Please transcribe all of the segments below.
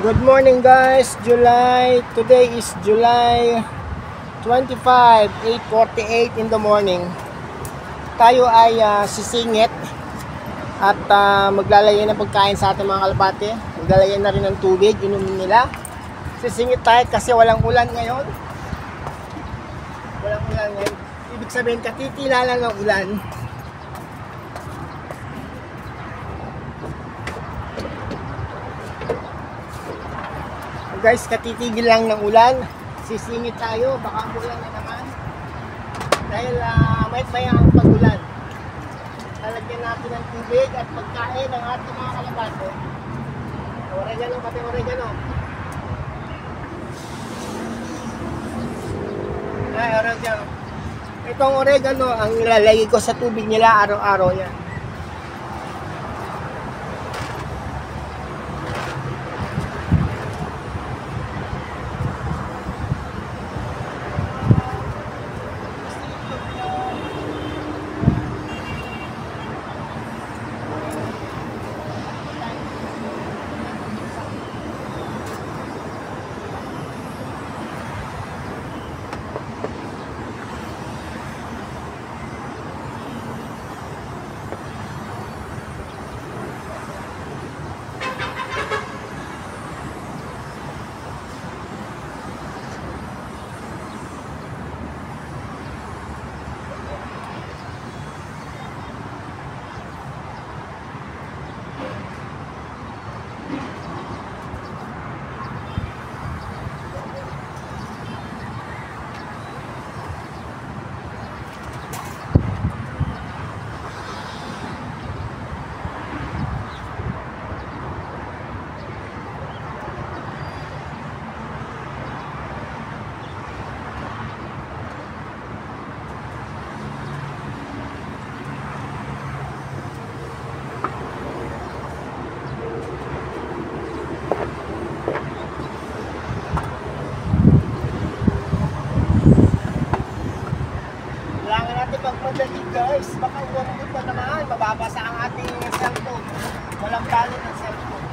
Good morning guys, today is July 25, 8:48 in the morning. Tayo ay sisingit at maglalagay ng pagkain sa ating mga kalapate. Maglalagay na rin ng tubig, inumin nila. Sisingit tayo kasi walang ulan ngayon. Walang ulan ngayon. Ibig sabihin katitila lang ng ulan. Guys, katitigil lang ng ulan. Sisingit tayo, baka ulan na naman. Dahil may ang pag-ulan. Lalagyan natin ng tubig at pagkain ng ating mga kalapate. Oregano, pati oregano. Oregano. Itong oregano, ang nilalagay ko sa tubig nila araw-araw yan. Pagmadali guys, baka umamot na naman, mababasa ang ating cellphone. Walang balot ng cellphone.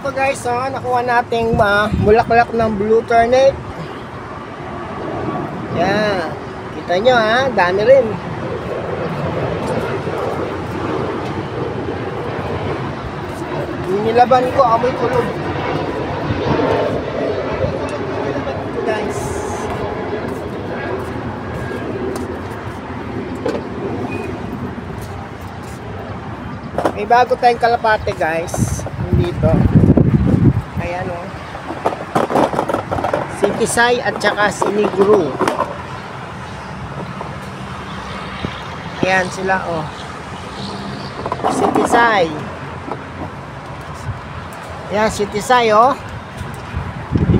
ito guys, nakuha nating bulaklak ng blue turnip. Yan. Kita nyo dami rin. Yung nilaban ko, amoy kulog. Guys. May bago tayong kalapate guys. Dito. Ayan si Tisay at saka si Negro. Ayan sila si Tisay. Ayan si Tisay yung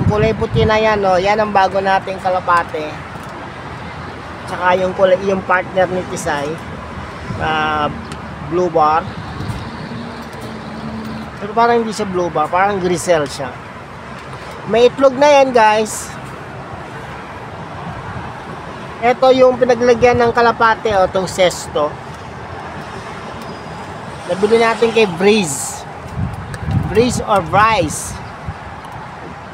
kulay puti na yan yan ang bago nating kalapate. Tsaka yung kulay, yung partner ni Tisay, blue bar. Pero parang hindi siya blue bar, parang grisel siya. May itlog na yan guys. Ito yung pinaglagyan ng kalapate itong sesto. Nabili natin kay Breeze or Bryce.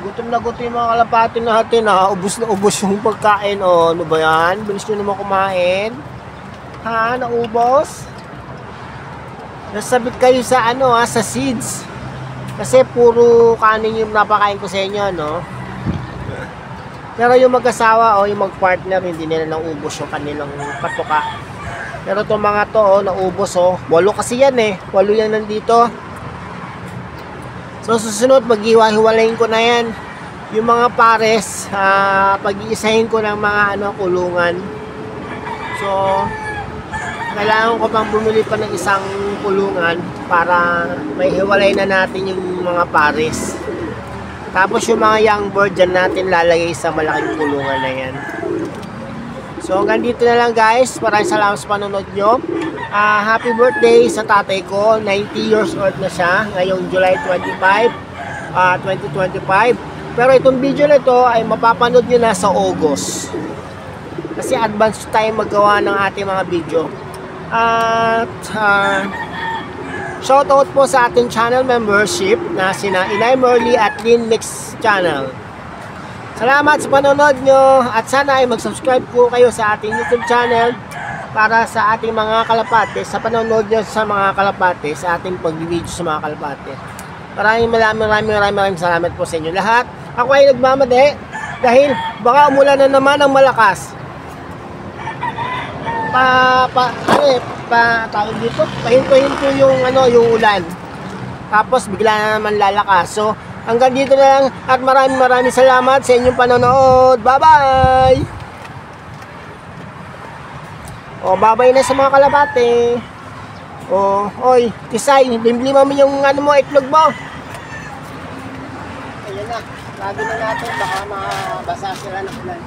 Gutom na gutom yung mga kalapate natin ubos na ubos yung pagkain ano ba yan? Bilis nyo naman kumain. Naubos? Nasabit kayo sa sa seeds. Kasi puro kanin yung napakain ko sa inyo, Pero yung mag-asawa yung mag-partner, hindi nila naubos yung kanilang patuka. Pero itong mga to, naubos 8 kasi yan 8 yan nandito. So susunod, mag-iwa-hiwalayin ko na yan. Yung mga pares, pag-iisahin ko ng mga kulungan. So kailangan ko pang bumili pa ng isang kulungan para may hiwalay na natin yung mga pares. Tapos yung mga young bird dyan natin lalagay sa malaking kulungan na yan. So hanggang dito na lang guys. Maraming salamat sa panonood nyo. Happy birthday sa tatay ko. 90 years old na siya ngayong July 25, 2025. Pero itong video na ito ay mapapanood nyo na sa August. Kasi advance tayo maggawa ng ating mga video. At shoutout po sa ating channel membership na sina Inay Merly at Lynn Mix Channel. Salamat sa panonood nyo at sana ay mag-subscribe po kayo sa ating YouTube channel para sa ating mga kalapate, sa panonood nyo sa mga kalapate, sa ating pag-video sa mga kalapate. Maraming salamat po sa inyo lahat. Ako ay nagmamade dahil baka umulan na naman ng malakas. Tawag dito, pahinto-hinto yung yung ulan. Tapos bigla na naman lalakas. So hanggang dito na lang at maraming salamat sa inyong panonood. Bye-bye. Bye-bye na sa mga kalapate. Oy, Tisay, limliman mo yung mo, itlog mo. Ayan na, lagi na natin, baka mabasa sila ng ulan.